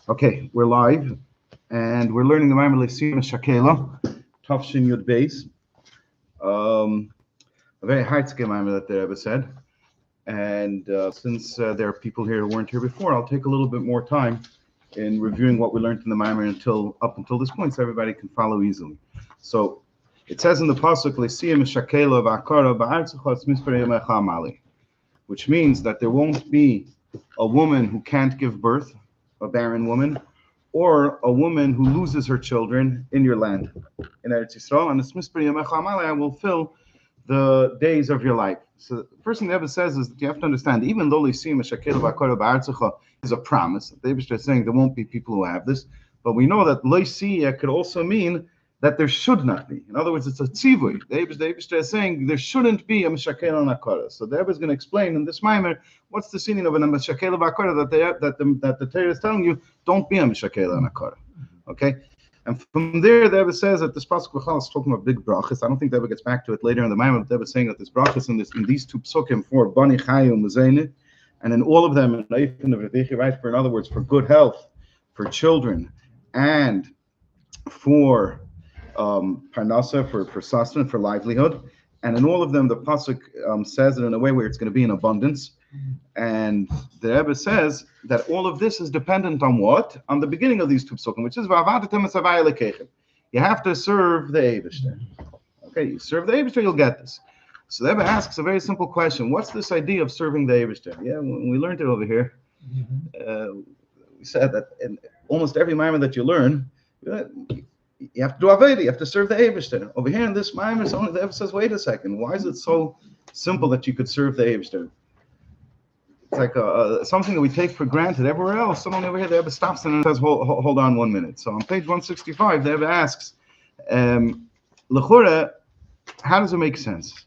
Okay, we're live, and we're learning the Maimer Sihye Mishakela, Tafshin Yud Beis. A very hard Maimer that the Rebbe said, and since there are people here who weren't here before, I'll take a little bit more time in reviewing what we learned in the Maimer up until this point, so everybody can follow easily. So it says in the pasuk Sihye Mishakela v'akara ba'artzecha misparei yamecha amali, which means that there won't be a woman who can't give birth, a barren woman, or a woman who loses her children in your land, in Eretz Yisrael, and I will fill the days of your life. So the first thing the Rebbe says is that you have to understand, even though Sihye Mishakela v'akara ba'artzecha is a promise, the Rebbe is saying there won't be people who have this, but we know that Lo Sihye could also mean that there should not be. In other words, it's a tzivui. The Eibishter is saying there shouldn't be a Mishakela and Akara. So the Rebbe is going to explain in this Maimer what's the meaning of a Mishakela and Akara that the Torah is telling you don't be a Mishakela and Akara. Okay, and from there the Rebbe says that this pasuk B'chal is talking about big brachas. I don't think the Rebbe gets back to it later in the Maimer. But the Rebbe is saying that this brachas in these two psukim for Bani Chayu Muzayne, and in all of them right, for in other words for good health, for children, and for parnasa, for sustenance, for livelihood, and in all of them the pasuk says it in a way where it's going to be in abundance, and the Rebbe says that all of this is dependent on what? On the beginning of these two psukim, which is v'avadatem esavai lekechem. You have to serve the Eibishter. Okay, you serve the Eibishter, you'll get this. So the Rebbe asks a very simple question: what's this idea of serving the Eibishter? Yeah, when we learned it over here, we said that in almost every Maimer that you learn, you have to do Aveda, you have to serve the Eibishter. Over here in this Maimer, the Rebbe says, wait a second, why is it so simple that you could serve the Eibishter? It's like something that we take for granted everywhere else. Someone over here, the Rebbe stops and says, hold on 1 minute. So on page 165, the Rebbe asks, L'chora, how does it make sense?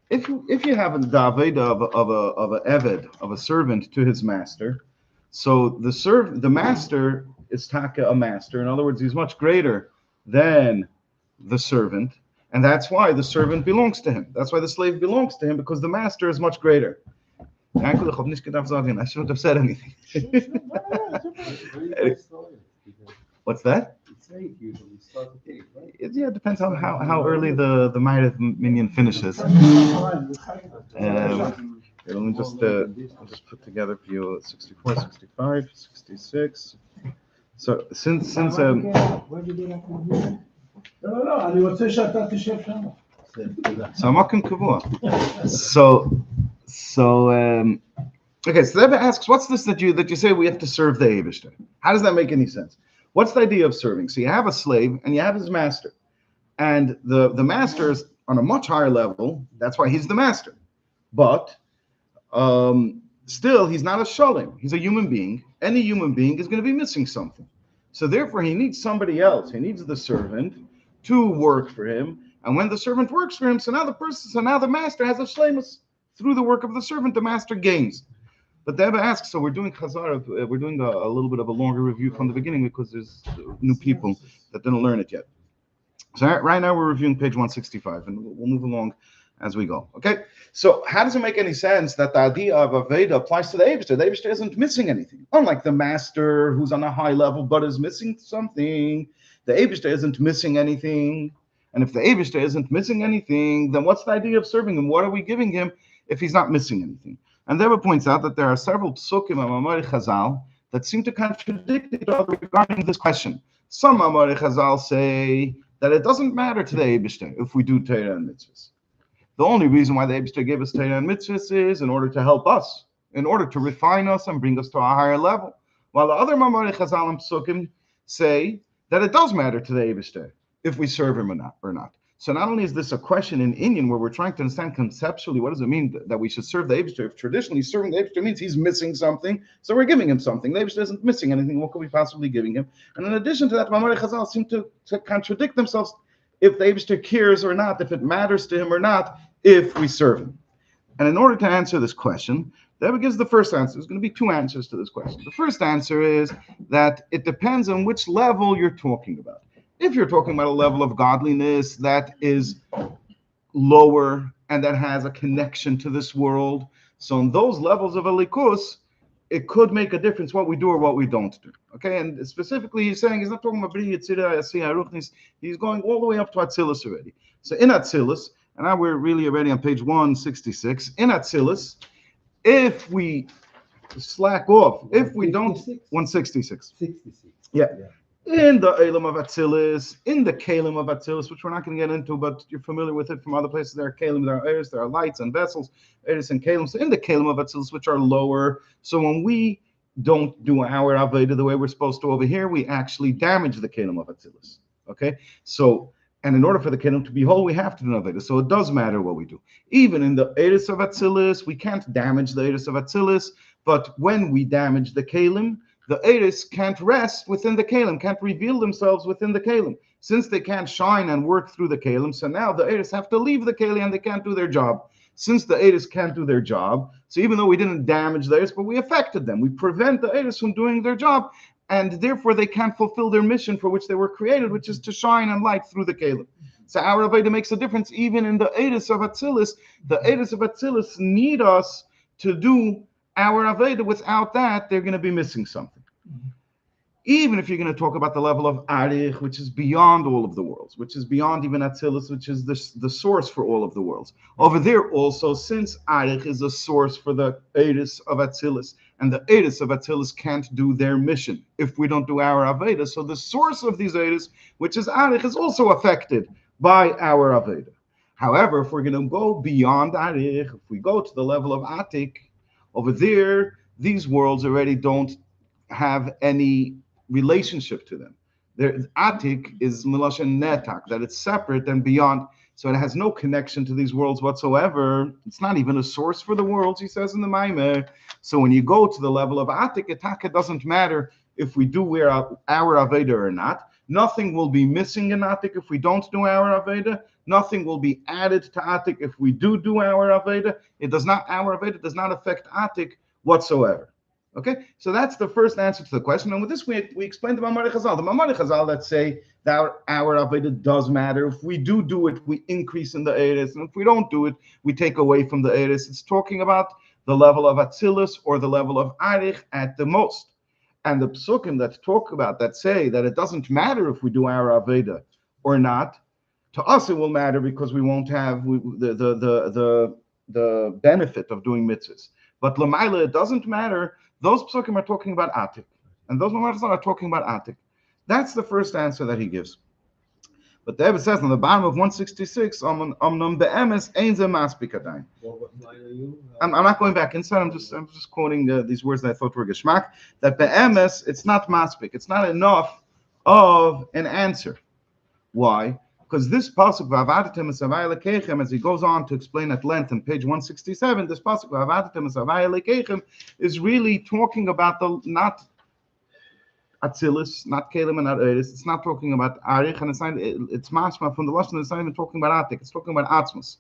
If you have the Aveda of an Eved, of a servant to his master, so the master is taka a master. In other words, he's much greater than the servant, and that's why the servant belongs to him. That's why the slave belongs to him, because the master is much greater. I shouldn't have said anything. What's that? It depends on how early the Ma'ariv minion finishes. Let me just put together for you 64, 65, 66. So since okay, so the Rebbe asks, what's this that you say we have to serve the Eibishter? How does that make any sense? What's the idea of serving? So you have a slave and you have his master, and the master is on a much higher level. That's why he's the master, but still he's not a shalim. He's a human being. Any human being is going to be missing something. So therefore he needs somebody else. He needs the servant to work for him. And when the servant works for him, so now the master has a shleimus. Through the work of the servant, the master gains. But the Rebbe asks, so we're doing Chazar, we're doing a little bit of a longer review from the beginning because there's new people that didn't learn it yet. So right now we're reviewing page 165, and we'll move along as we go. Okay, so how does it make any sense that the idea of Aveda applies to the Eibishter? The Eibishter isn't missing anything. Unlike the master who's on a high level but is missing something, the Eibishter isn't missing anything. And if the Eibishter isn't missing anything, then what's the idea of serving him? What are we giving him if he's not missing anything? And the Rebbe points out that there are several psukim and Amari Chazal that seem to contradict each other regarding this question. Some Amari Chazal say that it doesn't matter to the Eibishter if we do Torah and mitzvahs. The only reason why the Eibishter gave us Torah and mitzvahs is in order to help us, in order to refine us and bring us to a higher level. While the other Amari Chazal and psukim say that it does matter to the Eibishter if we serve him or not. So not only is this a question in Indian where we're trying to understand conceptually what does it mean that we should serve the Eibishter. If traditionally serving the Eibishter means he's missing something, so we're giving him something. The Eibishter isn't missing anything. What could we possibly giving him? And in addition to that, Mamari Chazal seem to contradict themselves if the Eibishter cares or not, if it matters to him or not, if we serve him. And in order to answer this question, the Rebbe gives the first answer. There's going to be two answers to this question. The first answer is that it depends on which level you're talking about. If you're talking about a level of godliness that is lower and that has a connection to this world, so in those levels of elikus, it could make a difference what we do or what we don't do. Okay, and specifically, he's saying he's not talking about Bri Yitzira, Asiyah, Ruchnis. He's going all the way up to Atzilus already. So in Atzilus, and now we're really already on page 166. In Atzilus, if we slack off, if we don't, 166. 66. Yeah. In the Elam of Atzilus, in the Kalim of Atzilus, which we're not going to get into, but you're familiar with it from other places. There are Kalim, there are Eris, there are lights and vessels, Eris and Kalim. So in the Kalim of Atzilus, which are lower, so when we don't do our Aveda the way we're supposed to over here, we actually damage the Kalim of Atzilus. Okay? So, and in order for the Kalim to be whole, we have to do Aveda. So it does matter what we do. Even in the Eris of Atzilus, we can't damage the Eris of Atzilus, but when we damage the Kalim, the Eris can't rest within the Kalim, can't reveal themselves within the Kalim. Since they can't shine and work through the Kalim, so now the Eris have to leave the Kalim and they can't do their job. Since the Eris can't do their job, so even though we didn't damage the Eris, but we affected them, we prevent the Eris from doing their job, and therefore they can't fulfill their mission for which they were created, which is to shine and light through the Kalim. So our Aveda makes a difference even in the Eris of Atzilus. The Eris of Atzilus need us to do our Aveda. Without that, they're going to be missing something. Even if you're going to talk about the level of Arich, which is beyond all of the worlds, which is beyond even Atzilus, which is the source for all of the worlds. Over there also, since Arich is a source for the Eris of Atzilus, and the Eris of Atzilus can't do their mission if we don't do our Aveda, so the source of these Eris, which is Arich, is also affected by our Aveda. However, if we're going to go beyond Arich, if we go to the level of Atik, over there, these worlds already don't have any relationship to them. Their Atik is Miloshen Netak, that it's separate and beyond, so it has no connection to these worlds whatsoever. It's not even a source for the worlds, he says in the Maimer. So when you go to the level of Atik, it doesn't matter if we do our Aveda or not. Nothing will be missing in Atik if we don't do our Aveda. Nothing will be added to Atik if we do our Aveda. Our Aveda does not affect Atik whatsoever. Okay, so that's the first answer to the question. And with this, we explained the Mamari Chazal. The Mamari Chazal that say that our Aveda does matter. If we do it, we increase in the Eris. And if we don't do it, we take away from the Eris. It's talking about the level of Atzilus or the level of Arich at the most. And the Psukim that talk about, that say that it doesn't matter if we do our Aveda or not, to us it will matter because we won't have the benefit of doing mitzvahs. But Lamaila, it doesn't matter. Those psukim are talking about Atik, and those Mamaris are talking about Atik. That's the first answer that he gives. But the Rebbe says on the bottom of 166, I'm not going back inside. I'm just quoting these words that I thought were geschmack. That be'emes, it's not maspik. It's not enough of an answer. Why? Because this pasuk v'avadatem esavai lekechem, as he goes on to explain at length on page 167, this pasuk v'avadatem esavai lekechem is really talking about the not Atzilus, not Kalim and not Eris. It's not talking about Arich, and it's masma from the lashon. It's not even talking about Atik. It's talking about Atzmus,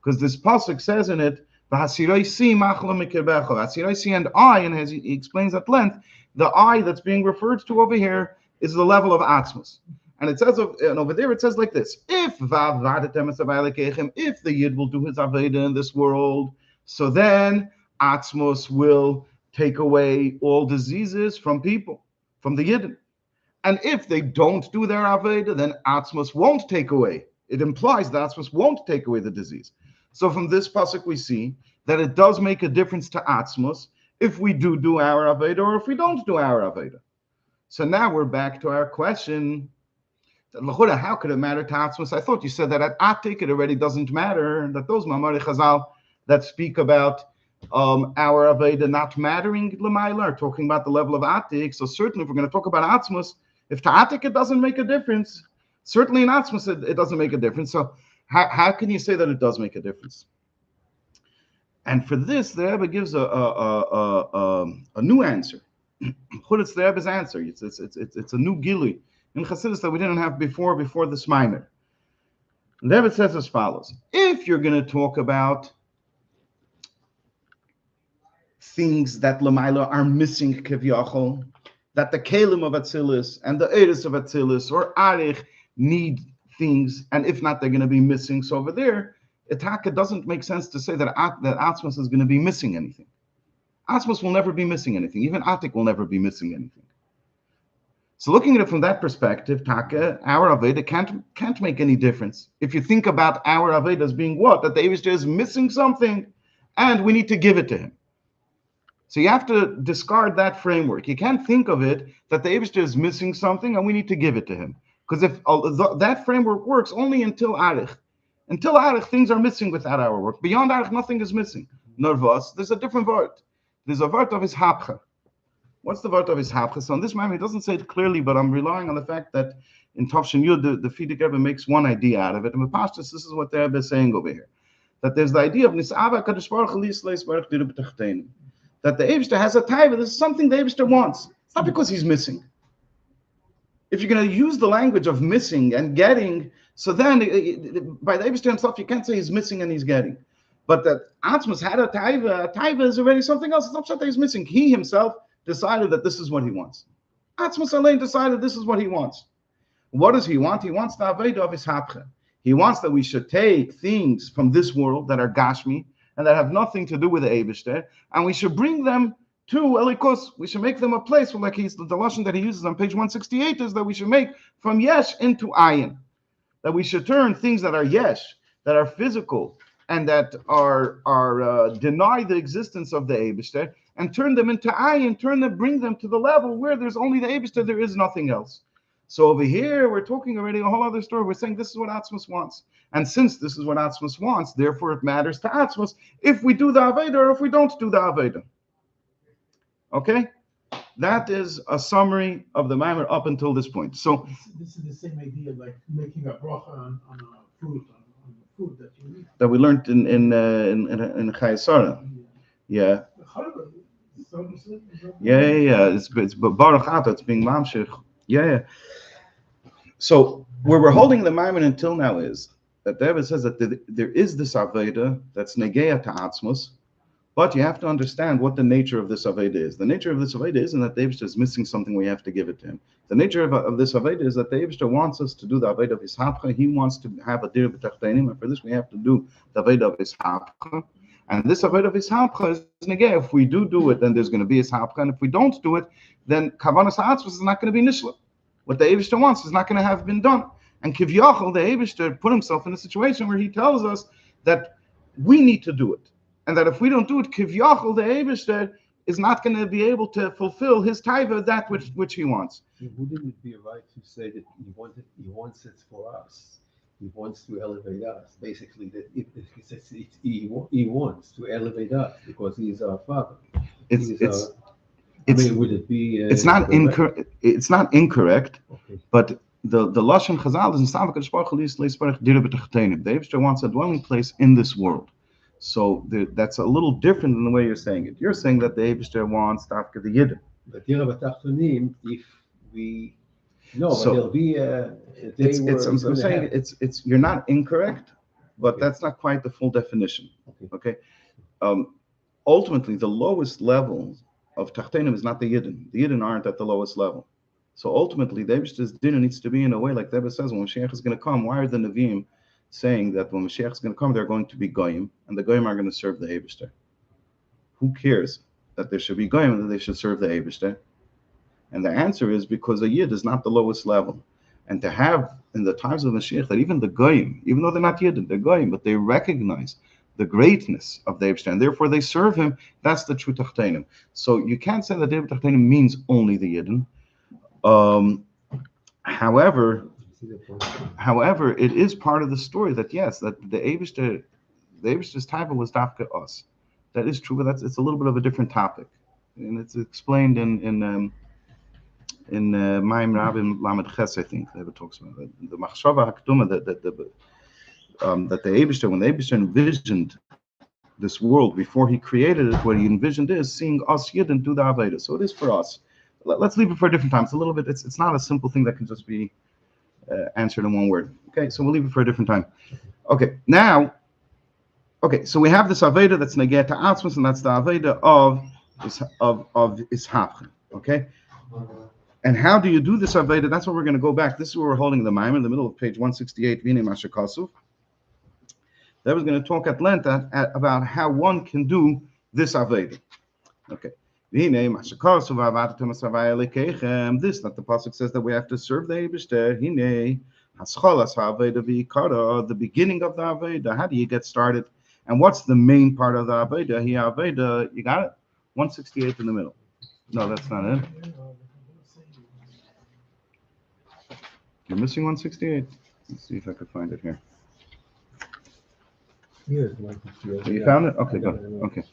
because this pasuk says in it v'hasiroisi machlom mikirbecho, hasiroisi and I, and as he explains at length, the I that's being referred to over here is the level of Atzmus. And it says, and over there it says like this: if the Yid will do his Aveda in this world, so then Atzmos will take away all diseases from people, from the Yidden. And if they don't do their Aveda, then Atzmos won't take away. It implies that Atzmos won't take away the disease. So from this pasuk we see that it does make a difference to Atzmos if we do our Aveda or if we don't do our Aveda. So now we're back to our question. How could it matter to Atzmos? I thought you said that at Atik it already doesn't matter, that those Mamari Chazal that speak about our Aveda not mattering L'mayla are talking about the level of Atik. So certainly if we're going to talk about Atzmos, if to Atik it doesn't make a difference, certainly in Atzmos it doesn't make a difference. So how can you say that it does make a difference? And for this, the Rebbe gives a new answer. It's the Rebbe's answer. It's a new gili in Chassidus that we didn't have before this Maimer. The Rebbe says as follows: if you're going to talk about things that Lamaila are missing Kiviyachol, that the Kalim of Atzilus and the Eris of Atzilus or Arich need things, and if not, they're going to be missing. So over there, it doesn't make sense to say that Atzmos is going to be missing anything. Atzmos will never be missing anything. Even Atik will never be missing anything. So looking at it from that perspective, Taka, our Aveda can't make any difference. If you think about our Aveda as being what? That the Eibishter is missing something and we need to give it to him. So you have to discard that framework. You can't think of it that the Eibishter is missing something and we need to give it to him. Because if that framework works only until Arich. Until Arich, things are missing without our work. Beyond Arich, nothing is missing. Nervous, there's a different word. There's a word of his hapcha. What's the word of his hapcha? So on this matter, he doesn't say it clearly, but I'm relying on the fact that in Tavshin Yud, the Frierdiker Rebbe makes one idea out of it. And the Pashtus, this is what the Rebbe is saying over here. That there's the idea of Nisava Kadosh Baruch Hu Lisleis Baruch Diru B'Tachteinu. That the Eibishter has a taiva. This is something the Eibishter wants. It's not because he's missing. If you're going to use the language of missing and getting, so then by the Eibishter himself, you can't say he's missing and he's getting. But that Atzmos had a taiva is already something else. It's not that he's missing. He himself decided that this is what he wants. Atzmos Alein decided this is what he wants. What does he want? He wants the Aveda of his hapcha. He wants that we should take things from this world that are Gashmi and that have nothing to do with the Eibishter, and we should bring them to Elikos. We should make them a place where, like the lashon that he uses on page 168 is that we should make from Yesh into Ayin. That we should turn things that are Yesh, that are physical, and that are deny the existence of the Eibishter, and turn them into Ayin, bring them to the level where there's only the Eibishter, there is nothing else. So over here, we're talking already a whole other story. We're saying this is what Atzmos wants. And since this is what Atzmos wants, therefore it matters to Atzmos if we do the Aveda or if we don't do the Aveda. Okay? That is a summary of the Maimer up until this point. So this is the same idea like making a bracha on a fruit, on the food that you eat. That we learned in Chayei Sarah. Yeah. Yeah. It's Baruch Ata, it's being Mamshich. Yeah. So where we're holding the Maimon until now is that the Rebbe says that there is this Aveda that's Negeya to Atzmos, but you have to understand what the nature of this Aveda is. The nature of this Aveda isn't that the Eibishter is missing something we have to give it to him. The nature of this Aveda is that the Eibishter wants us to do the Aveda of his Hapcha. He wants to have a Dir B'Tachtenim, and for this we have to do the Aveda of his Hapcha. And this Aveda of his Hapcha is Negeya. If we do it, then there's going to be his Hapcha, and if we don't do it, then Kavanas Atzmos is not going to be Nishla. What the Eibishter wants is not going to have been done. And Kivyachol, the Eibishter, put himself in a situation where he tells us that we need to do it. And that if we don't do it, Kivyachol, the Eibishter, is not going to be able to fulfill his taiva, that which he wants. Wouldn't it be right to say that he wants it for us? He wants to elevate us. Basically, that he wants to elevate us because he is our Father. Would it be? It's not incorrect. It's not incorrect, okay. But the lashon Chazal is in Savak Baruch Hu Lisleis Baruch Diru B'Tachtenim. The Eibishter wants a dwelling place in this world. So that's a little different than the way you're saying it. You're saying that the Eibishter wants Tafka the Yidden. But Diru B'Tachtenim, if we but there'll be a day I'm saying it's you're not incorrect, but that's not quite the full definition. Okay. Ultimately, the lowest level of Tachtenim is not the Yidden. The Yidden aren't at the lowest level. So ultimately, the Eibishter's dinner needs to be in a way like the Rebbe says, when Mashiach is going to come, why are the Nevi'im saying that when Mashiach is going to come, they're going to be Goyim, and the Goyim are going to serve the Eibishter? Who cares that there should be Goyim and that they should serve the Eibishter? And the answer is because a Yid is not the lowest level. And to have, in the times of Mashiach, that even the Goyim, even though they're not Yidden, they're Goyim, but they recognize the greatness of the Eibishter, and therefore they serve him, that's the true Tachtenim. So you can't say that Diru B'Tachtenim means only the Yidden. However, it is part of the story that yes, that the Eibishter's taiva was dafka us. That is true, but it's a little bit of a different topic, and it's explained in Maim Rabim Lamed Ches, I think the Rebbe talks about it. The Machshava Hakduma that the Eibishter, when the Eibishter envisioned this world before he created it, what he envisioned is seeing us Yidden do the Aveda. So it is for us. Let's leave it for a different time. It's a little bit. It's not a simple thing that can just be answered in one word. Okay, so we'll leave it for a different time. Okay, now. Okay, so we have this Aveda that's Negeya to Atzmos, and that's the Aveda of Ishapcha. Okay. And how do you do this Aveda? That's what we're going to go back. This is where we're holding the Maimon in the middle of page 168. V'nei Masher Kasuv. That was going to talk at length about how one can do this Aveda. Okay. This, that the pasuk says that we have to serve the Eibishter. The beginning of the Aveda. How do you get started? And what's the main part of the Aveda? You got it? 168 in the middle. No, that's not it. You're missing 168. Let's see if I could find it here. Here's 168. You found it? Okay, good. Okay.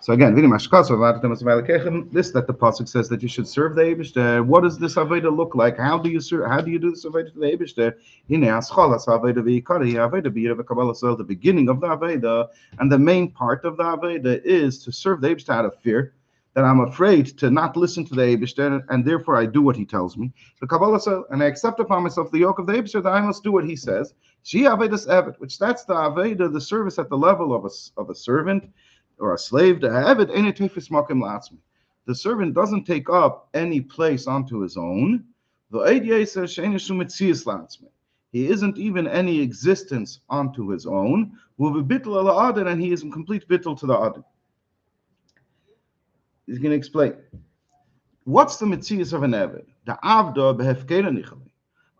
So again, this that the pasuk says that you should serve the Eibishter. What does this Aveda look like? How do you serve? How do you do this Aveda to the Eibishter? The beginning of the Aveda and the main part of the Aveda is to serve the Eibishter out of fear. That I'm afraid to not listen to the Eibishter, and therefore I do what he tells me. The Kabbalah says, and I accept upon myself the yoke of the Eibishter, that I must do what he says. She Avedas Evet, which that's the Aveda, the service at the level of a servant or a slave. The Eved ain't tefis makim la'atzmi. The servant doesn't take up any place onto his own. The Eidye says she'ein shum metzias la'atzmi. He isn't even any existence onto his own. And he is in complete bittul to the Adon. He's going to explain. What's the metzias of an Eved? The Avda behefkera nichali.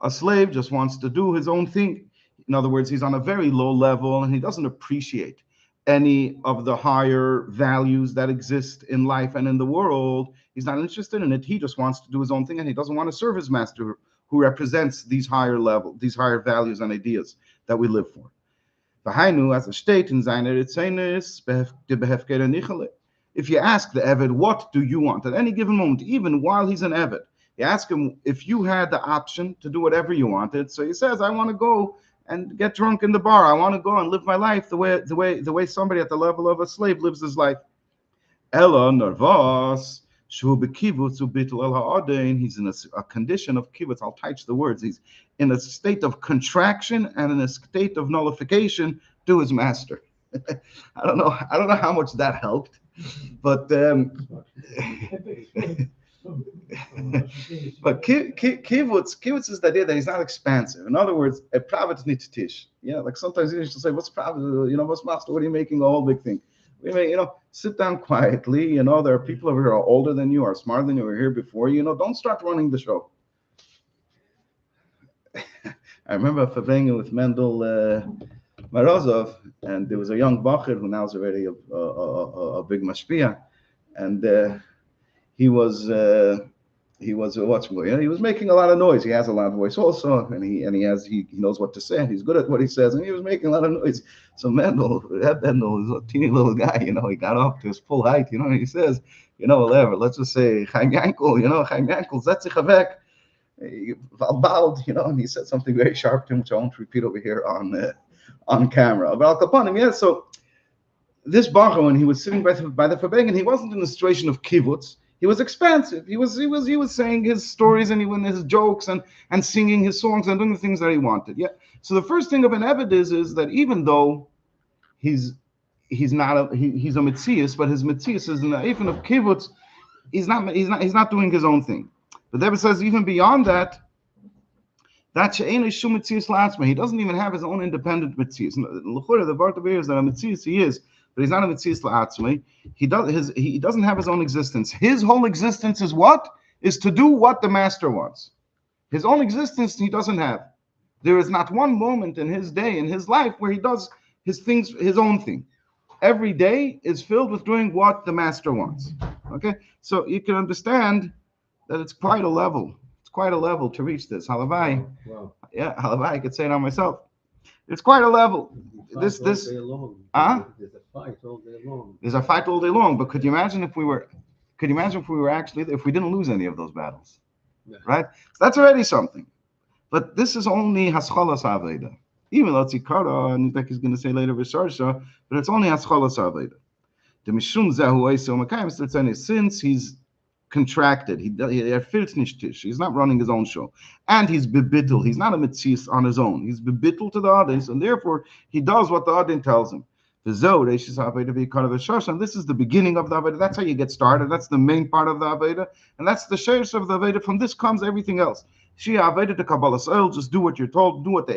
A slave just wants to do his own thing. In other words, he's on a very low level and he doesn't appreciate any of the higher values that exist in life and in the world. He's not interested in it. He just wants to do his own thing and he doesn't want to serve his master who represents these higher values and ideas that we live for. As a state in seiner Etzenes behefkera nichali. If you ask the Eved, what do you want at any given moment, even while he's an Eved, you ask him if you had the option to do whatever you wanted. So he says, I want to go and get drunk in the bar. I want to go and live my life the way somebody at the level of a slave lives his life. Ella nervos shu bekivutz ubitul el ha'adin. He's in a condition of kivutz. I'll touch the words. He's in a state of contraction and in a state of nullification to his master. I don't know how much that helped. But kibbutz is the idea that he's not expansive. In other words, a pravet needs tish. Yeah, like sometimes you should say, "What's pravet? What's master? What are you making a whole big thing?" We may, sit down quietly. There are people over here who are older than you, are smarter than you, are here before you. Don't start running the show. I remember verbringen with Mendel Morozov, and there was a young bacher who now is already a big mashpia, and he was he was making a lot of noise. He has a loud voice also, and he knows what to say. He's good at what he says, and he was making a lot of noise. So Mendel was a teeny little guy, he got up to his full height, and he says, whatever, let's just say Chaim Yankel, Chaim Yankel, setz sich weg. Bald, and he said something very sharp to him, which I won't repeat over here on camera. But Al Kapanim, so this Bacher, when he was sitting by the Fabeng, he wasn't in a situation of kibbutz. He was expansive. He was saying his stories and his jokes and singing his songs and doing the things that he wanted. Yeah. So the first thing of an Eved is that even though he's a Metzias, but his Metzias is in the even of kibbutz, he's not doing his own thing. But David says even beyond that she'ein shum metzias la'atzma. He doesn't even have his own independent metzias. L'chura, the part of it is that a metzias he is, but he's not a metzias la'atzma. He doesn't have his own existence. His whole existence is what? Is to do what the master wants. His own existence he doesn't have. There is not one moment in his day, in his life, where he does his things, his own thing. Every day is filled with doing what the master wants. Okay? So you can understand that it's quite a level. It's quite a level to reach this. Halavai. Wow. Yeah, halavai, I could say it on myself. It's quite a level. This There's a fight all day long. There's a fight all day long, but could you imagine if we were actually, if we didn't lose any of those battles? Yeah. Right? So that's already something. But this is only Haschalas Aveda. Even though it's Ikara, and like he's going to say later Visharsha, but it's only Haschalas Aveda. The Mishum Zahu Eisel Makayim, since he's contracted, he's not running his own show, and he's bebittel. He's not a mitzvah on his own. He's bebittel to the audience, and therefore he does what the audience tells him. And this is the beginning of the Aveda. That's how you get started. That's the main part of the Aveda, and that's the sheish of the Aveda. From this comes everything else. She Aveda to Kabbalah. Just do what you're told. Do what the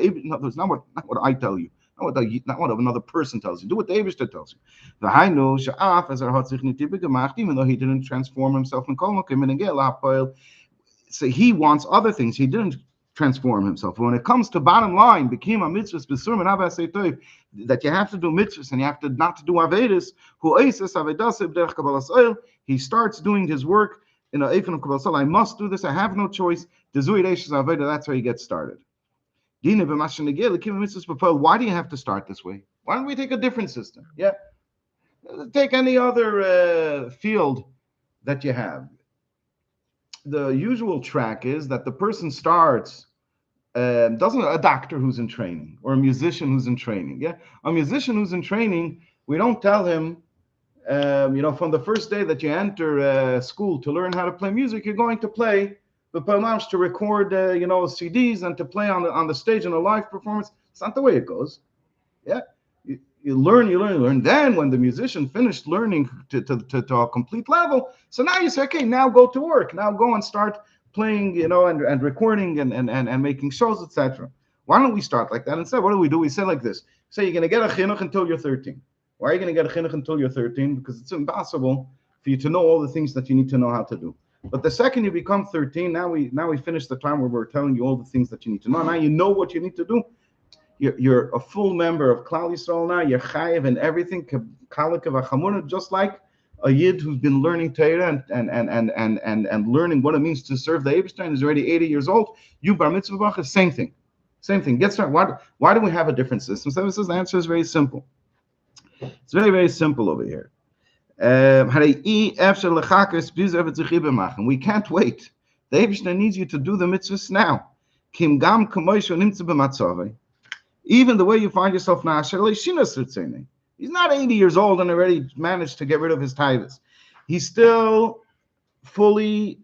not what I tell you. not what another person tells you. Do what the Eibishter tells you. V'hainu she'af as hat sich nit gemacht, even though he didn't transform himself in kol makom in a so he wants other things. He didn't transform himself. When it comes to bottom line, became a mitzvah that you have to do mitzvahs and you have to not to do avedis. He starts doing his work in a eifin of kabbalas. I must do this. I have no choice. That's where he gets started. Why do you have to start this way? Why don't we take a different system? Yeah, take any other field that you have. The usual track is that the person starts, doesn't a doctor who's in training or a musician who's in training. Yeah, a musician who's in training, we don't tell him, from the first day that you enter school to learn how to play music, you're going to play the panache to record, CDs and to play on the stage in a live performance. It's not the way it goes. Yeah. You learn. Then when the musician finished learning to a complete level, so now you say, okay, now go to work. Now go and start playing, and recording and making shows, etc. Why don't we start like that? Instead, what do? We say like this. Say you're going to get a chinuch until you're 13. Why are you going to get a chinuch until you're 13? Because it's impossible for you to know all the things that you need to know how to do. But the second you become 13, now we finish the time where we're telling you all the things that you need to know. Now you know what you need to do. You're a full member of Klal Yisrael now. You're chayiv and everything, just like a yid who's been learning Torah and learning what it means to serve the Eibishter is already 80 years old. You bar mitzvah b'achas, same thing. Get started. Why do we have a different system? So the answer is very simple. It's very, very simple over here. We can't wait. The Eibishter needs you to do the mitzvahs now. Even the way you find yourself now, he's not 80 years old and already managed to get rid of his tithes. He's still fully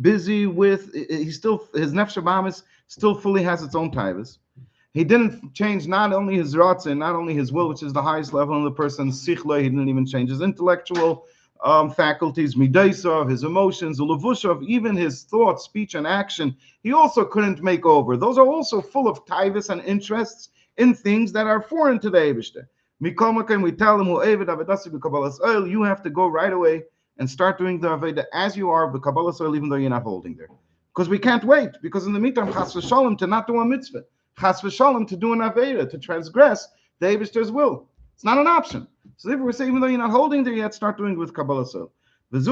busy with, his nefesh habahamis still fully has its own tithes. He didn't change not only his ratzin, not only his will, which is the highest level in the person's sichla. He didn't even change his intellectual faculties, midaisov, his emotions, ulevushav, even his thoughts, speech, and action. He also couldn't make over. Those are also full of tithes and interests in things that are foreign to the Eibishter. Mikomakan, we tell him, you have to go right away and start doing the Aveda as you are, b'kabbalas oil, even though you're not holding there. Because we can't wait. Because in the meantime, chas v'shalom, to not do a mitzvah. Chas v'shalom, to do an Aveda, to transgress the Eibishter's will. It's not an option. So therefore, we say, even though you're not holding there yet, start doing it with kabbalas oil. Like the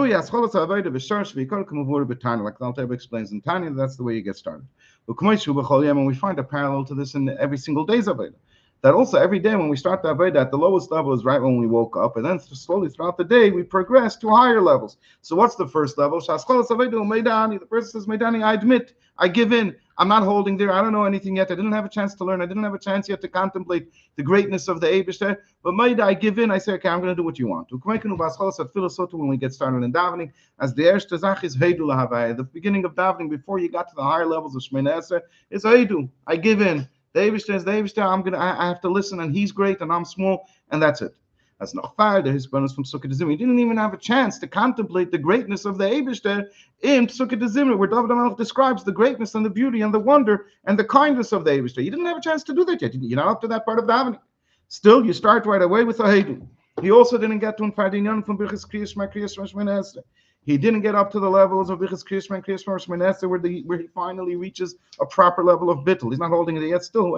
Alter explains in Tanya, that's the way you get started. And we find a parallel to this in every single day's Aveda. That also every day when we start the Aveda at the lowest level is right when we woke up, and then slowly throughout the day we progress to higher levels. So what's the first level? The person says, Meidani, I admit, I give in. I'm not holding there. I don't know anything yet. I didn't have a chance to learn. I didn't have a chance yet to contemplate the greatness of the Eibishter. But Maida, I give in. I say, okay, I'm going to do what you want. When we get started in davening, as the erste Zach is Heidu lahavai. The beginning of davening, before you got to the higher levels of Shemini Esrei, is Heidu. I give in. The Eibishter is the Eibishter. I have to listen, and he's great, and I'm small, and that's it. That's not fire. The Hispanos from Sukkot Zimri. He didn't even have a chance to contemplate the greatness of the Eibishter in Sukkot Zimri, where David HaMelech describes the greatness and the beauty and the wonder and the kindness of the Eibishter. You didn't have a chance to do that yet. You're not up to that part of davening. Still, you start right away with a Heidu. He also didn't get to Fardinyan from Birchas Kriyas Shemini Esrei. He didn't get up to the levels of Birchas Kriyas Shemini Esrei where he finally reaches a proper level of bittul. He's not holding it yet. Still,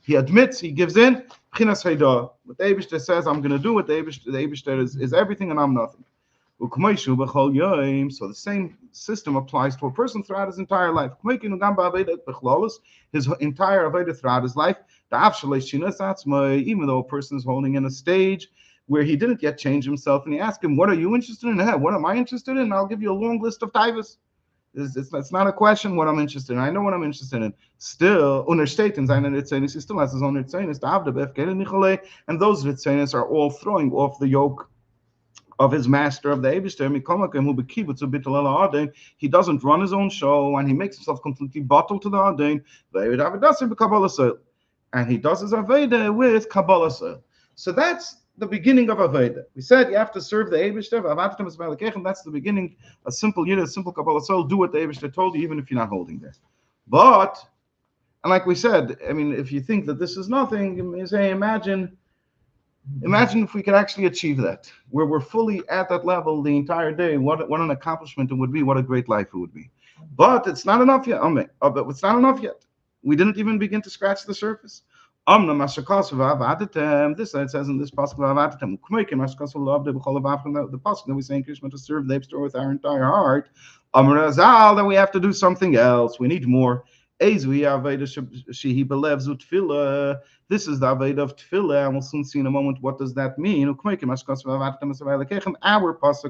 he admits, he gives in. What the Eibishter says, I'm going to do what the Eibishter is everything and I'm nothing. So the same system applies to a person throughout his entire life. His entire Aveda throughout his life, even though a person is holding in a stage where he didn't yet change himself, and you ask him, what are you interested in? What am I interested in? I'll give you a long list of taivas. It's not a question what I'm interested in. I know what I'm interested in. Still, understating he still has his own ritzenis, and those ritzenis are all throwing off the yoke of his master of the Eibishter. He doesn't run his own show, and he makes himself completely bottled to the Adain. And he does his Aveda with kabbalas oil. So that's the beginning of Aveda. We said you have to serve the Eibishter. That's the beginning. A simple kabbalas oil. Do what the Eibishter told you, even if you're not holding there. But And like we said, I mean, if you think that this is nothing, you say, imagine if we could actually achieve that, where we're fully at that level the entire day. What an accomplishment it would be. What a great life it would be. But it's not enough yet. But it's not enough yet. We didn't even begin to scratch the surface. This it says in this pasuk the pasuk that we say in Krishna to serve the Eibster with our entire heart. That we have to do something else. We need more. This is the Aveda of Tefillah, and we'll soon see in a moment what does that mean. Our pasuk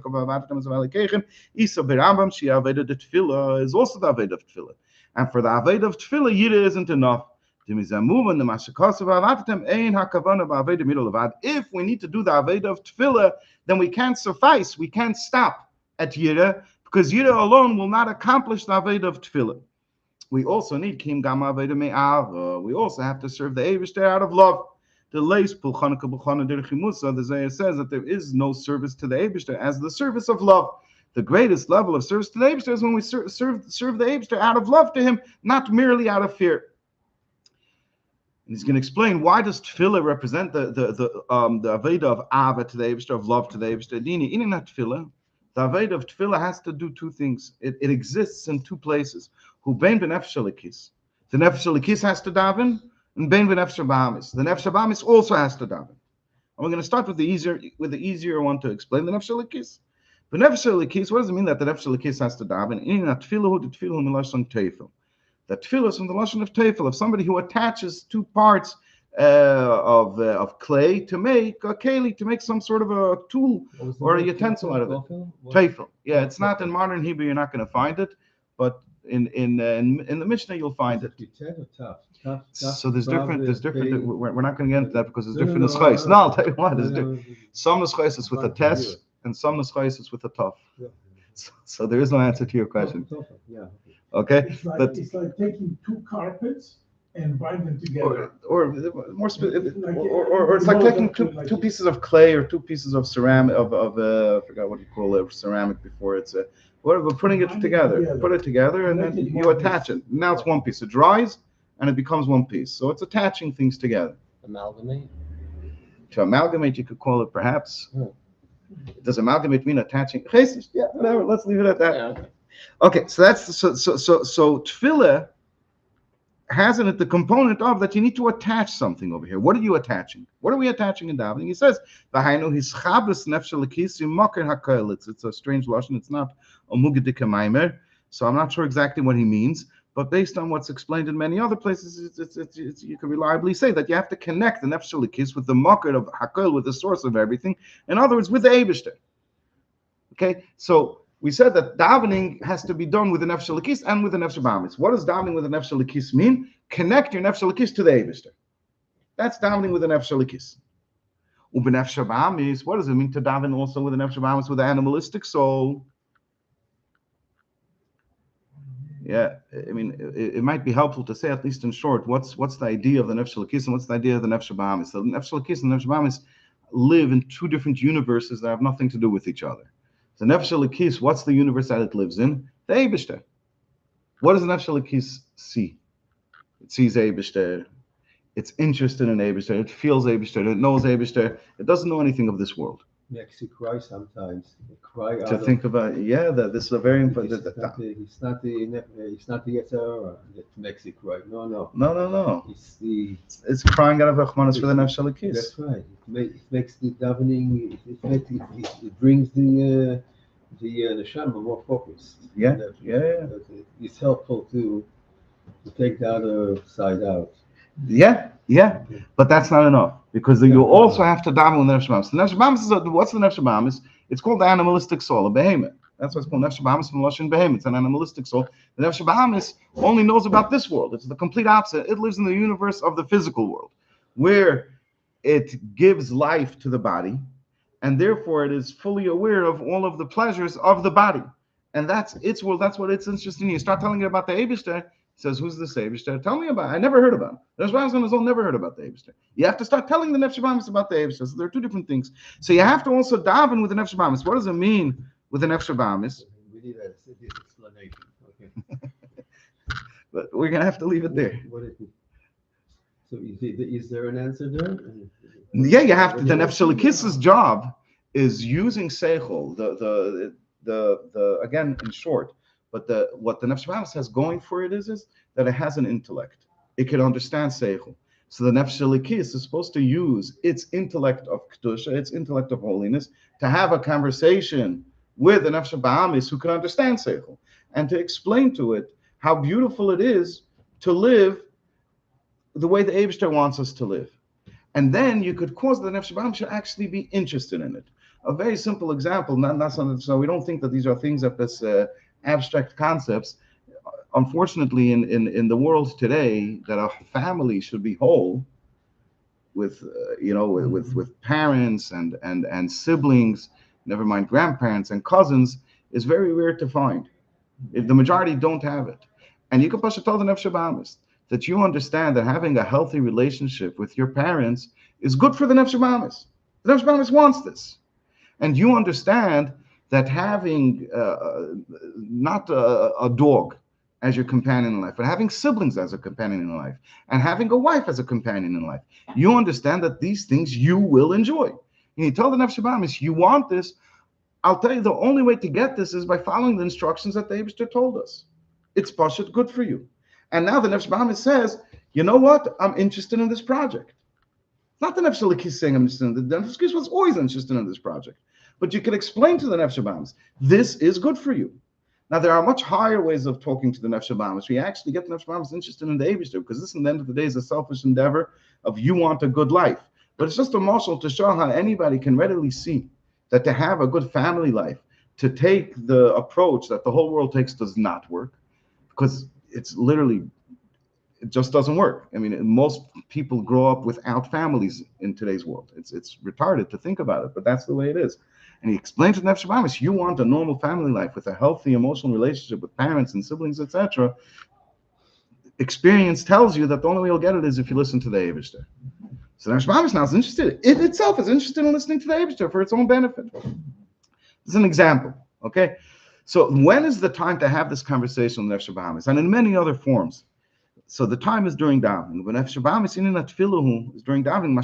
of Avadim Isa Berambam Shi Aveda de Tefillah is also the Aveda of Tefillah, and for the Aveda of Tefillah, Yida isn't enough. If we need to do the Aveda of Tefillah, then we can't suffice. We can't stop at Yida, because Yida alone will not accomplish the Aveda of Tefillah. We also need Kim Gama Aveda Me'ava. We also have to serve the Eibishter out of love. The Zayah says that there is no service to the Eibishter as the service of love. The greatest level of service to the Eibishter is when we serve the Eibishter out of love to him, not merely out of fear. And he's going to explain why does Tefillah represent the Aveda of Ava to the Eibishter, of love to the Eibishter. In that Tefillah, the Aveda of Tefillah has to do two things. It exists in two places. Who bein b'nefesh halikis. The nefesh halikis has to daven, and bein b'nefesh habahamis. The nefesh habahamis also has to daven. And we're going to start with the easier one to explain. The nefesh halikis. The nefesh halikis. What does it mean that the nefesh halikis has to daven? In that tefillah, the tefillah milashon teifel. The tefillah is from the lashon of teifel, of somebody who attaches two parts of clay to make a keli, to make some sort of a tool or a utensil out of it. Teifel. Yeah, it's not in modern Hebrew. You're not going to find it, but in the Mishnah you'll find it. So there's different. We're not going to get into that because there's different nuschais. No, I'll tell you what. There's different. Some nuschais is with a tes, and some nuschais is with a taf. So there is no answer to your question. Okay, it's like taking two carpets and bind them together. Or more specific, or it's like taking two pieces of clay or two pieces of ceramic I forgot what you call it, ceramic before it's we're putting it together. Put it together and then you attach it. Now it's one piece. It dries and it becomes one piece. So it's attaching things together. Amalgamate? To amalgamate, you could call it perhaps. Does amalgamate mean attaching? Yeah, whatever. Let's leave it at that. Yeah, okay, so that's so tefillah has in it the component of that you need to attach something over here. What are you attaching? What are we attaching in davening? He says, it's a strange lashon. It's not a mugadik maimer, so I'm not sure exactly what he means. But based on what's explained in many other places, you can reliably say that you have to connect the nefesh halikis with the makar of hakel, with the source of everything. In other words, with the Eibishter. Okay, so we said that davening has to be done with the nefesh halikis and with the nefesh habahamis. What does davening with the nefesh halikis mean? Connect your nefesh halikis to the Eibishter. That's davening with the nefesh halikis. U'b'nefesh habahamis, what does it mean to daven also with the nefesh habahamis, with the animalistic soul? Yeah, I mean, it might be helpful to say, at least in short, what's the idea of the nefesh halikis and what's the idea of the nefesh habahamis? So the nefesh halikis and the nefesh habahamis live in two different universes that have nothing to do with each other. The nefesh halikis, what's the universe that it lives in? The Eibishter. What does the nefesh halikis see? It sees Eibishter. It's interested in Eibishter. It feels Eibishter. It knows Eibishter. It doesn't know anything of this world. Makes you cry sometimes. Cry to think about, that this is a very important. It's not the Yetzirah that makes you cry. No. It's crying out of Rachmanis for the nefesh halikis. That's right. It makes the davening. It brings the neshama more focused. Yeah. It's helpful to take the other side out. Yeah, but that's not enough because you also have to daven with nefesh habahamis. The nefesh habahamis is what's the nefesh habahamis? It's called the animalistic soul, a behemoth. That's why it's called nefesh habahamis from lashon behemoth. It's an animalistic soul. The nefesh habahamis only knows about this world. It's the complete opposite. It lives in the universe of the physical world, where it gives life to the body, and therefore it is fully aware of all of the pleasures of the body. And that's its world. That's what it's interested in. You start telling it about the Eibishter. Says, who's the Eibishter? Tell me about it. I never heard about him. The Nefesh habahamis never heard about the Eibishter. You have to start telling the Nefesh habahamis about the Eibishter. So there are two different things. So you have to also daven with the Nefesh habahamis. What does it mean with the Nefesh habahamis? We need this explanation. Okay. But we're gonna have to leave it there. What it, so is there an answer there? Yeah, you have to. The Nefesh Elokis's job is using seichel. The again in short, but what the Nefesh Bahamis has going for it is that it has an intellect. It can understand seichel. So the Nefesh Elokis is supposed to use its intellect of kedusha, its intellect of holiness, to have a conversation with the Nefesh Bahamis who can understand seichel, and to explain to it how beautiful it is to live the way the Eibishter wants us to live. And then you could cause the Nefesh Bahamis to actually be interested in it. A very simple example, not something, so we don't think that these are things that this abstract concepts. Unfortunately, in the world today, that a family should be whole with with parents and siblings, never mind grandparents and cousins, is very rare to find. If the majority don't have it, and you can push it tell the Nefesh Bahamis that you understand that having a healthy relationship with your parents is good for the Nefesh Bahamis. The Nefesh Bahamis wants this. And you understand that having not a dog as your companion in life, but having siblings as a companion in life, and having a wife as a companion in life, you understand that these things you will enjoy. And you tell the Nefesh Bahamis, you want this. I'll tell you, the only way to get this is by following the instructions that the Eibishter told us. It's pashut good for you. And now the Nefesh Bahamis says, you know what? I'm interested in this project. Not the Nefesh Elokis saying I'm interested in the Nefesh Elokis was always interested in this project. But you can explain to the Nefesh Bahamis, this is good for you. Now, there are much higher ways of talking to the Nefesh Bahamis. We actually get the Nefesh Bahamis interested in the Eibishter, because this, in the end of the day, is a selfish endeavor of you want a good life. But it's just a marshal to show how anybody can readily see that to have a good family life, to take the approach that the whole world takes does not work, because it's literally, it just doesn't work. I mean, most people grow up without families in today's world. It's retarded to think about it, but that's the way it is. And he explained to the Nefesh Bahamis, you want a normal family life with a healthy emotional relationship with parents and siblings, etc. Experience tells you that the only way you'll get it is if you listen to the Eibishter. So the Nefesh Bahamis now is interested. It itself is interested in listening to the Eibishter for its own benefit. This is an example, okay? So when is the time to have this conversation with Nefesh Bahamis? And in many other forms. So the time is during davening. When Nefesh Bahamis in is during davening.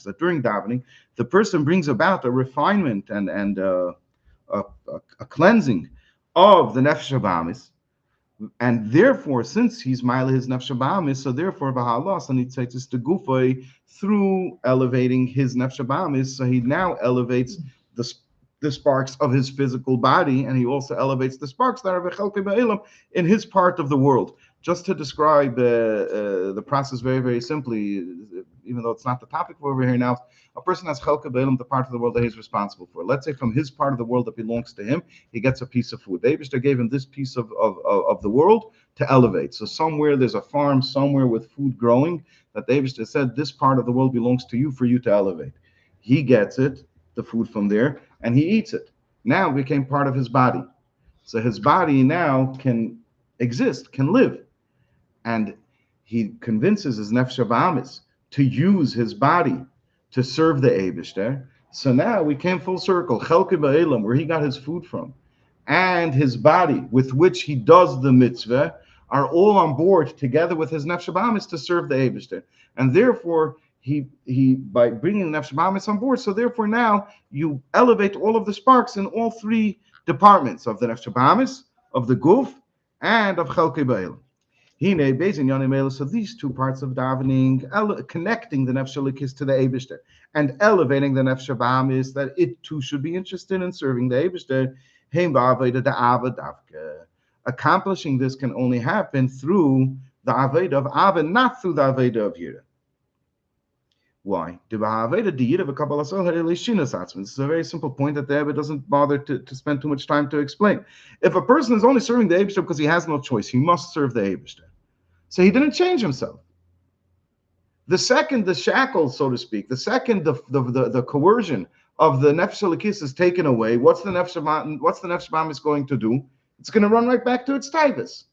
That during davening, the person brings about a refinement and a cleansing of the Nefesh Bahamis, and therefore, since he's Ma'ila his Nefesh Bahamis, so therefore Bahalas and it's the Gufay through elevating his Nefesh Bahamis, so he now elevates the sparks of his physical body, and he also elevates the sparks that are v'chelkei ba'elam in his part of the world. Just to describe the process very, very simply, even though it's not the topic we're over here now, a person has chelkei ba'elam, the part of the world that he's responsible for. Let's say from his part of the world that belongs to him, he gets a piece of food. The Eibishter gave him this piece of the world to elevate. So somewhere there's a farm, somewhere with food growing, that the Eibishter said, this part of the world belongs to you for you to elevate. He gets it, the food from there, and he eats it. Now it became part of his body. So his body now can exist, can live. And he convinces his Nefesh Bahamis to use his body to serve the Eibishter. So now we came full circle, Chelkei Ba'elam, where he got his food from, and his body with which he does the mitzvah, are all on board together with his Nefesh Bahamis to serve the Eibishter. And therefore, he by bringing the Nefesh Bahamis on board, so therefore now you elevate all of the sparks in all three departments of the Nefesh Bahamis, of the Guf, and of Chelkei Ba'elam. So these two parts of davening, connecting the Nefesh Elokis to the Eibishter and elevating the Nefesh Bahamis, that it too should be interested in serving the Eibishter. Accomplishing this can only happen through the Aveda of Ava, not through the Aveda of Yira. Why? This is a very simple point that the Rebbe doesn't bother to spend too much time to explain. If a person is only serving the Eibishter because he has no choice, he must serve the Eibishter. So he didn't change himself. The second the shackle, so to speak, the second the coercion of the Nefesh Elokis is taken away, what's the Nefesh Bahamis going to do? It's going to run right back to its tivus.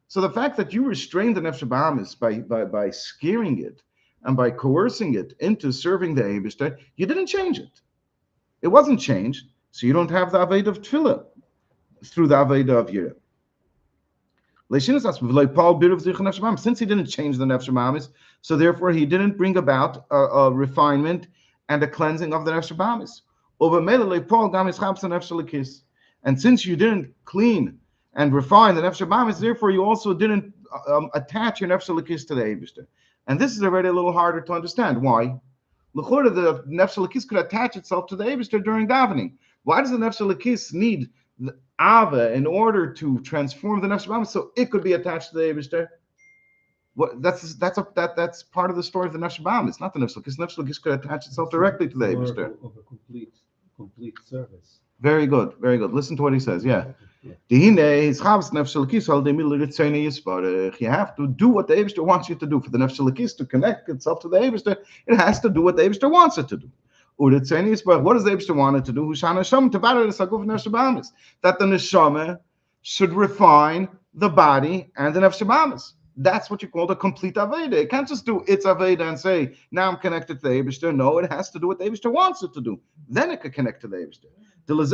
So the fact that you restrain the Nefesh Bahamis by scaring it and by coercing it into serving the Eibishter, you didn't change it. It wasn't changed, so you don't have the Aveda of Tefillah through the Aveda of Yirah. Since he didn't change the nefesh habahamis, so therefore he didn't bring about a refinement and a cleansing of the nefesh habahamis. And since you didn't clean and refine the nefesh habahamis, therefore you also didn't attach your nefesh halakis to the Eibishter. And this is already a little harder to understand. Why? L'chora, the nefesh halakis could attach itself to the Eibishter during davening. Why does the nefesh halakis need the ava in order to transform the nefesh habahamis so it could be attached to the Eibishter? What that's part of the story of the nefesh habahamis. It's not the nefesh halakis. Nefesh halakis could attach itself directly to the Eibishter. Of a complete service. Very good, very good. Listen to what he says. Yeah. You have to do what the Eibishter wants you to do. For the nefesh halakis to connect itself to the Eibishter, it has to do what the Eibishter wants it to do. What does the Eibishter want it to do? That the neshama should refine the body and the nefesh habahamis. That's what you call the complete Aveda. It can't just do its Aveda and say, now I'm connected to the Eibishter. No, it has to do what the Eibishter wants it to do. Then it could connect to the Eibishter. That was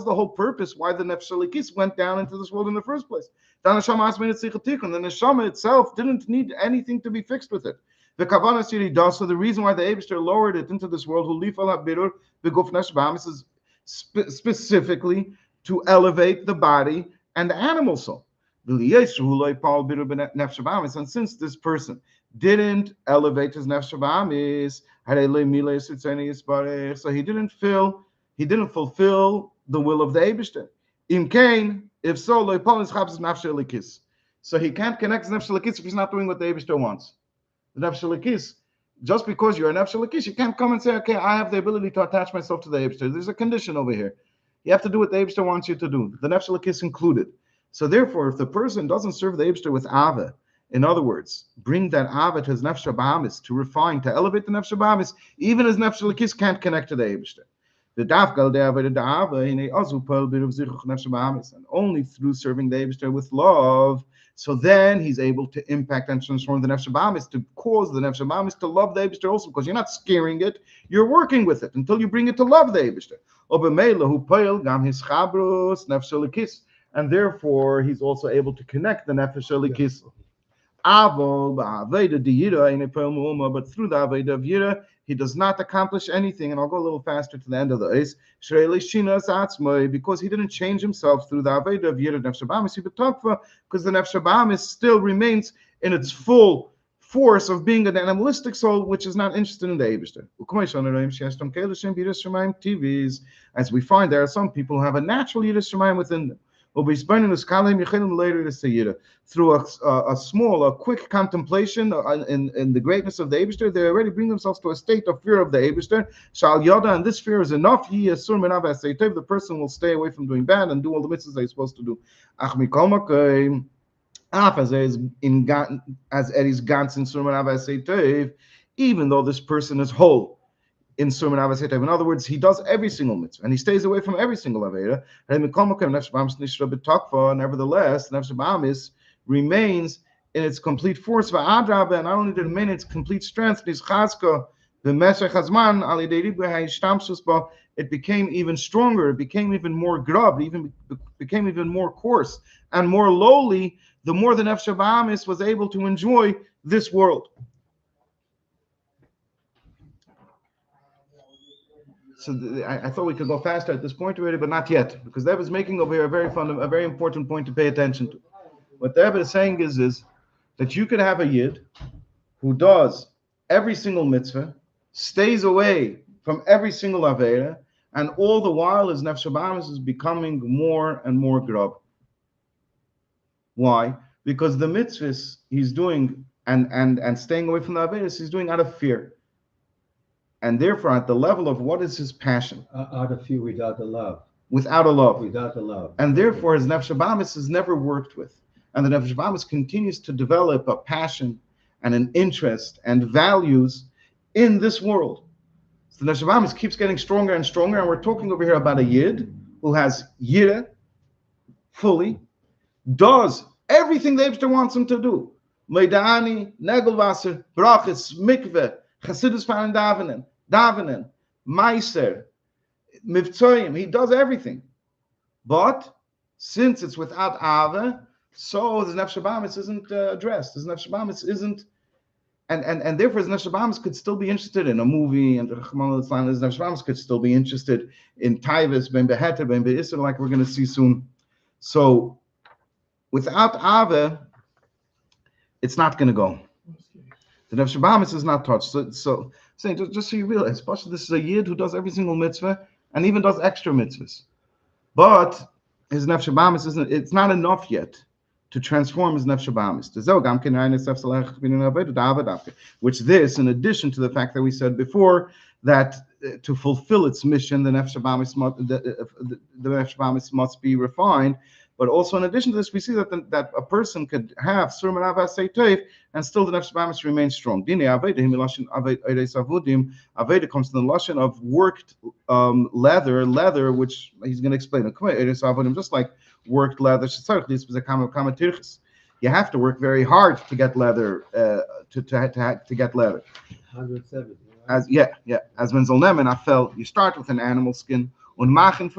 the whole purpose why the Nefesh Halakis went down into this world in the first place. The Neshama itself didn't need anything to be fixed with it. The Kavanah does. So the reason why the Eibishter lowered it into this world, is specifically to elevate the body and the animal soul. And since this person didn't elevate his nefesh habahamis, so he didn't fulfill the will of the Eibishter. If so, so he can't connect his nefesh halakis if he's not doing what the Eibishter wants. The nefesh halakis, just because you're a nefesh halakis, you can't come and say, okay, I have the ability to attach myself to the Eibishter. There's a condition over here. You have to do what the Eibishter wants you to do, the nefesh halakis included. So therefore, if the person doesn't serve the Eibishter with ava, in other words, bring that ava to his nefesh habahamis, to refine, to elevate the nefesh habahamis, even his nefesh halakis can't connect to the Eibishter. The dafgal the ava in a azupal bit of zichuch nefesh habahamis, and only through serving the Eibishter with love, so then he's able to impact and transform the nefesh habahamis, to cause the nefesh habahamis to love the Eibishter also, because you're not scaring it, you're working with it until you bring it to love the Eibishter. And therefore, he's also able to connect the nefesh halakis. But through the Aveda of Yira, he does not accomplish anything. And I'll go a little faster to the end of the Eis. Because he didn't change himself through the Aveda of Yira nefesh habahamis, because the nefesh habahamis still remains in its full force of being an animalistic soul, which is not interested in the Eibishter. As we find, there are some people who have a natural Yiras Shamayim within them. Through a quick contemplation in the greatness of the Eibishter, they already bring themselves to a state of fear of the Eibishter. And this fear is enough. The person will stay away from doing bad and do all the mitzvahs they're supposed to do. Even though this person is whole in Surman Avasetav. In other words, he does every single mitzvah and he stays away from every single Aveda. Nevertheless, Nefesh habahamis remains in its complete force, and not only to remain in its complete strength, it became even stronger, it became even more grub, even became even more coarse and more lowly, the more the Nefesh habahamis was able to enjoy this world. So I thought we could go faster at this point already, but not yet, because the Rebbe is making over here a very important point to pay attention to. What the Rebbe is saying is that you could have a Yid who does every single mitzvah, stays away from every single Avera, and all the while his Nefesh habahamis is becoming more and more grub. Why? Because the mitzvahs he's doing and staying away from the Averas, he's doing out of fear. And therefore, at the level of what is his passion? Out of fear, without the love. Without a love. Without the love. And therefore, his Nefesh habahamis is never worked with. And the Nefesh habahamis continues to develop a passion and an interest and values in this world. So the Nefesh habahamis keeps getting stronger and stronger. And we're talking over here about a Yid who has Yira fully, does everything the Eibishter wants him to do. Meidani, Negelwasser, Brachis, Mikveh, Chasidus Fan Davenen, Meiser, Mivtzoyim, he does everything. But Since it's without ave, so the nefesh habahamis isn't addressed. The nefesh habahamis isn't, and therefore the nefesh habahamis could still be interested in a movie, and the nefesh habahamis could still be interested in taivas, ben beheter, ben beiser, like we're going to see soon. So without ave, it's not going to go. The nefesh habahamis is not touched. So just so you realize, this is a yid who does every single mitzvah and even does extra mitzvahs. But his nefesh habahamis isn't. It's not enough yet to transform his nefesh habahamis. Which this, in addition to the fact that we said before that to fulfill its mission, the nefesh habahamis must be refined. But also, in addition to this, we see that a person could have Surah Avasei Teif and still the nefesh habahamis remains strong. Aveda comes from the lashon of worked leather, which he's going to explain. Just like worked leather, you have to work very hard to get leather. To get leather. 170. As Menzel Nemen, I felt you start with an animal skin. And turn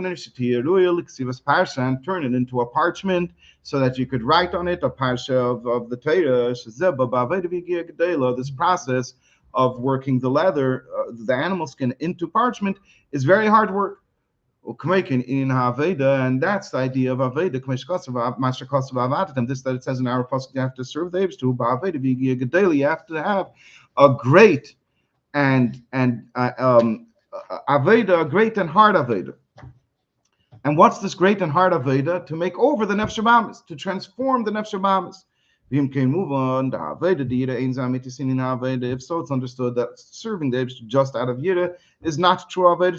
it into a parchment so that you could write on it a parsha of the Torah. This process of working the leather, the animal skin, into parchment is very hard work. And that's the idea of Aveda. This that it says in our pasuk, you have to serve the Eibush to you have to have a great and Aveda, a great and hard Aveda. And what's this great and hard Aveda? To make over the nefesh habahamis, to transform the nefesh habahamis. Move on. If so, it's understood that serving the Eibush just out of Yira is not true Aveda.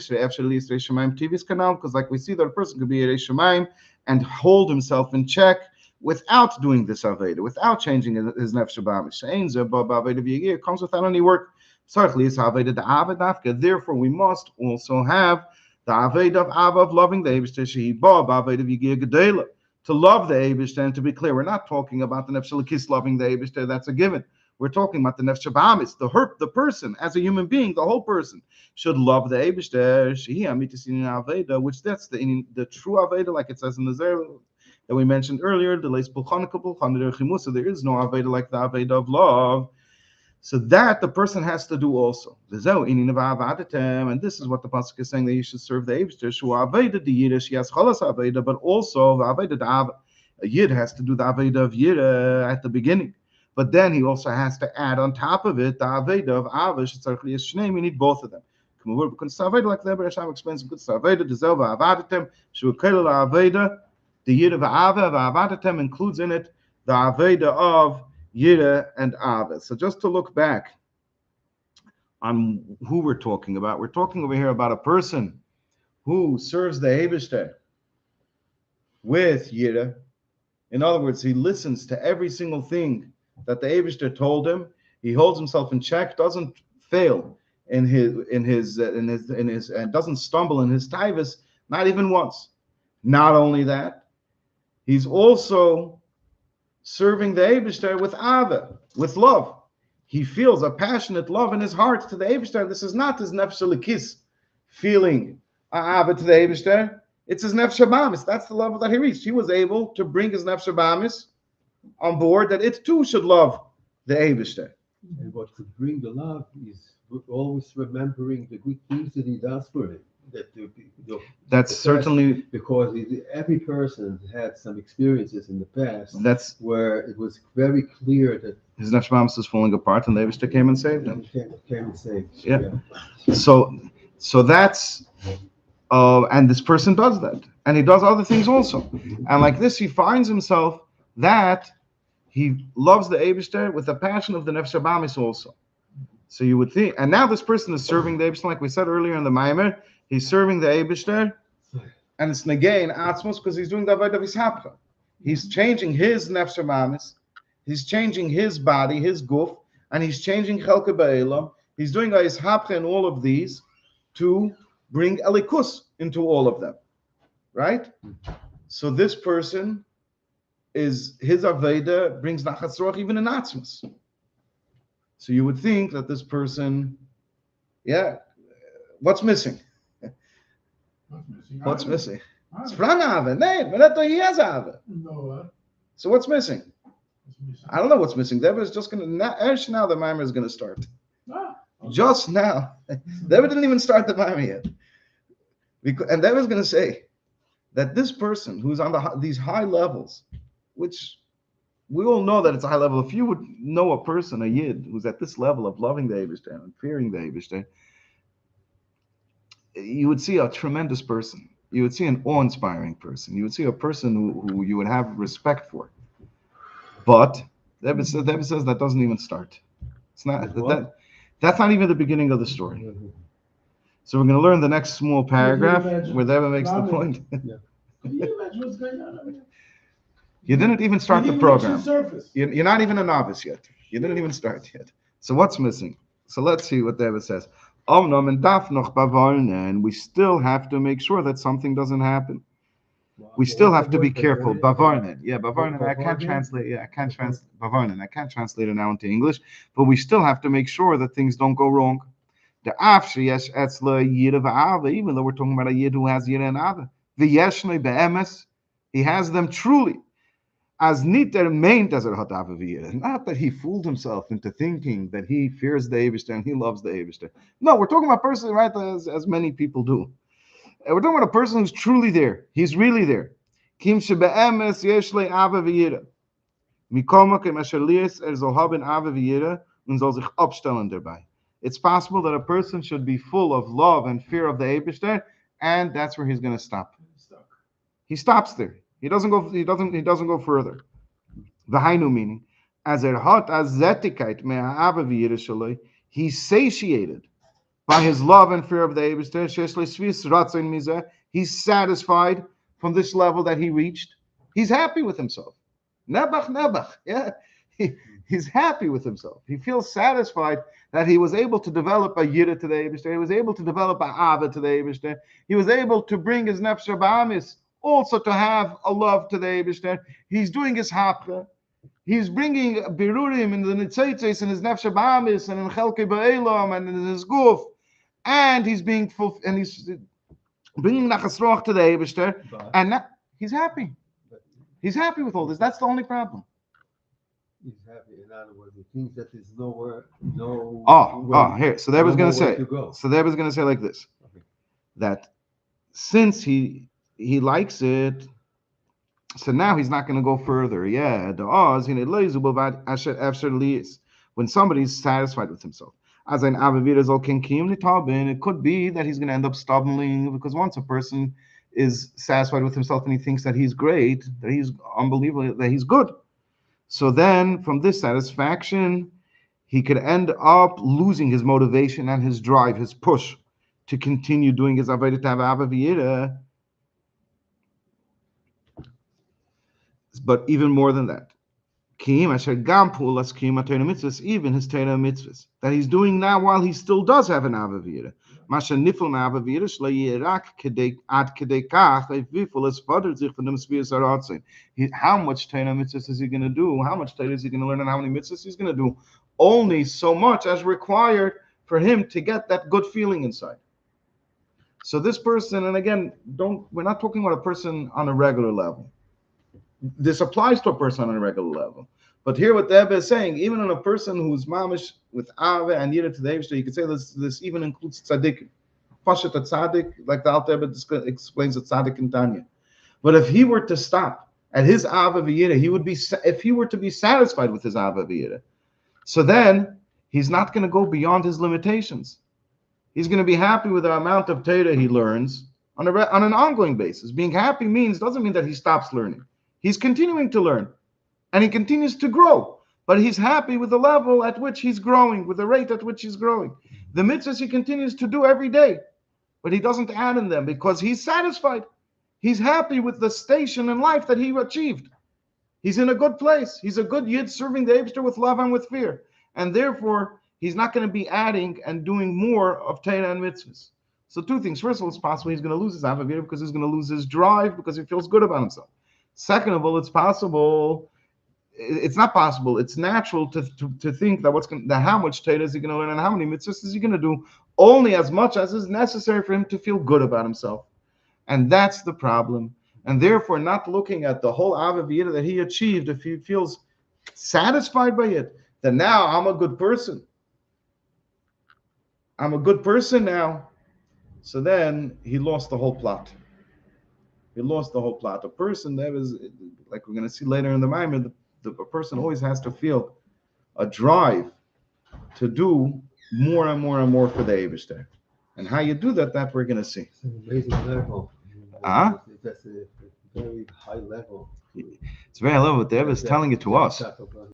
Because like we see that a person could be a Shemaim and hold himself in check without doing this Aveda, without changing his nefesh habahamis. It comes without any work. Therefore, we must also have the Aveda of loving the Eibush, to love the Eibush. And to be clear, we're not talking about the nefesh elokis loving the Eibush. That's a given. We're talking about the nefesh habahamis, the person as a human being, the whole person should love the Eibush. Which that's the true Aveda, like it says in the Zerah that we mentioned earlier. There is no Aveda like the Aveda of love. So that the person has to do also. And this is what the pasuk is saying, that you should serve the Eibush. But also a yid has to do the Aveda of Yira at the beginning. But then he also has to add on top of it the Aveda of Avish. We need both of them. Like the Hashem explains good Aveda, the Yid of Aveda includes in it the Aveda of Yira and Ava. So just to look back on who we're talking about over here about a person who serves the Eibush with Yira. In other words, he listens to every single thing that the Eibush told him. He holds himself in check, doesn't fail in his and doesn't stumble in his taivas, not even once. Not only that, he's also serving the Eibush with ava, with love. He feels a passionate love in his heart to the Eibush. This is not his nefesh elokis feeling ava to the Eibush. It's his nefesh habahamis. That's the level that he reached. He was able to bring his nefesh habahamis on board, that it too should love the Eibush. And what could bring the love is always remembering the good things that he does for him. That's certainly because every person had some experiences in the past where it was very clear that his nefesh habahamis was falling apart, and the Eibush came and saved him. Yeah. So that's and this person does that, and he does other things also, and like this, he finds himself that he loves the Eibush with the passion of the nefesh habahamis also. So you would think, and now this person is serving the Eibush, like we said earlier in the Maimer. He's serving the Eibush, and it's negain atzmos because he's doing the avodah of his hapcha. He's changing his nefesh habahamis, he's changing his body, his guf, and he's changing chelke ba'elam. He's doing his hapcha in all of these to bring elikus into all of them, right? So this person is his avodah brings nachas ruach even in atzmos. So you would think that this person, what's missing? What's missing? What's missing? It's from Ava. No, he has Ava. No, So what's missing? it's missing. I don't know what's missing. Deborah is just going to, now the Maimer is going to start. Okay. Just now. Deborah didn't even start the Maimer yet. And Deborah's going to say that this person who's on these high levels, which we all know that it's a high level. If you would know a person, a Yid, who's at this level of loving the Eibishter and fearing the Eibishter, you would see a tremendous person. You would see an awe-inspiring person. You would see a person who you would have respect for. But David says that doesn't even start. It's not that's not even the beginning of the story. So we're going to learn the next small paragraph where David makes the point. Can you imagine what's going on over here? You didn't even start the You program. didn't reach the surface. You're not even a novice yet. You didn't even start yet. So what's missing? So let's see what David says. And we still have to make sure that something doesn't happen. We still have to be careful. Bavarnen. Yeah, Bavarnen. I can't translate. Yeah, I can't translate Bavarnen. I can't translate it now into English. But we still have to make sure that things don't go wrong. The afshi yesh etzla yira va'ava. Even though we're talking about a yid who has yira and ava, the yeshnei be'emes, he has them truly. As niter meint as hat ava v'yira. Not that he fooled himself into thinking that he fears the Eibishter and he loves the Eibishter. No, we're talking about a person, right? As many people do. We're talking about a person who's truly there. He's really there. Kim shebe'emes yeshlei ava v'yira. Mikol makom asher lies soll haben ava v'yira und soll sich abstellen dabei. It's possible that a person should be full of love and fear of the Eibishter, and that's where he's going to stop. He stops there. He doesn't go. He doesn't go further. V'hainu meaning, as hat as zetikait me'ava v'yira shaloi, he's satiated by his love and fear of the Eibishter. He's satisfied from this level that he reached. He's happy with himself. Nebach. Yeah. He's happy with himself. He feels satisfied that he was able to develop a yira to the Eibishter. He was able to develop a ava to the Eibishter. He was able to bring his nefesh ba'amis also to have a love to the Eibishter. He's doing his hapcha. He's bringing birurim in the nitzitzis and his nefesh ba'amis and in chelkei ba'elam and in his guf, and he's being and he's bringing nachas roch to the Eibishter, and he's happy. He's happy with all this. That's the only problem. He's happy. In other words, he thinks that there's nowhere, here. So there was going to say. So there was going to say like this, that since he likes it, so now he's not going to go further. Yeah, the oz in it when somebody's satisfied with himself. As an it could be that he's going to end up stumbling, because once a person is satisfied with himself and he thinks that he's great, that he's unbelievable, that he's good. So then, from this satisfaction, he could end up losing his motivation and his drive, his push to continue doing his avodah v'yira. But even more than that, even his Torah mitzvahs that he's doing now while he still does have an avodah v'yira. How much Torah mitzvahs is he going to do? How much Torah is he going to learn, and how many mitzvahs he's going to do? Only so much as required for him to get that good feeling inside. So this person, and again, we're not talking about a person on a regular level. This applies to a person on a regular level. But here what the Rebbe is saying, even in a person who's mamish with ava and yira to the Eibishter, you could say this even includes tzaddik. Pashat tzaddik, like the Alter Rebbe explains the tzaddik in Tanya. But if he were to stop at his ava v'yira, if he were to be satisfied with his ava v'yira, so then he's not going to go beyond his limitations. He's going to be happy with the amount of Torah he learns on an ongoing basis. Being happy doesn't mean that he stops learning. He's continuing to learn. And he continues to grow, but he's happy with the level at which he's growing, with the rate at which he's growing. The mitzvahs he continues to do every day, but he doesn't add in them because he's satisfied. He's happy with the station in life that he achieved. He's in a good place. He's a good yid serving the Eibishter with love and with fear. And therefore, he's not going to be adding and doing more of Torah and mitzvahs. So two things. First of all, it's possible he's going to lose his avavira because he's going to lose his drive because he feels good about himself. Second of all, it's not possible. It's natural to think that how much Torah is he going to learn and how many mitzvahs is he going to do, only as much as is necessary for him to feel good about himself. And that's the problem. And therefore, not looking at the whole Avavira that he achieved, if he feels satisfied by it, then now I'm a good person. I'm a good person now. So then he lost the whole plot. He lost the whole plot. A person that is, like we're going to see later in the Maimon, a person always has to feel a drive to do more and more and more for the Eibishter. And how you do that, that we're going to see. It's an amazing level. Ah? That's a very high level. It's very low, but the Rebbe is telling it to us.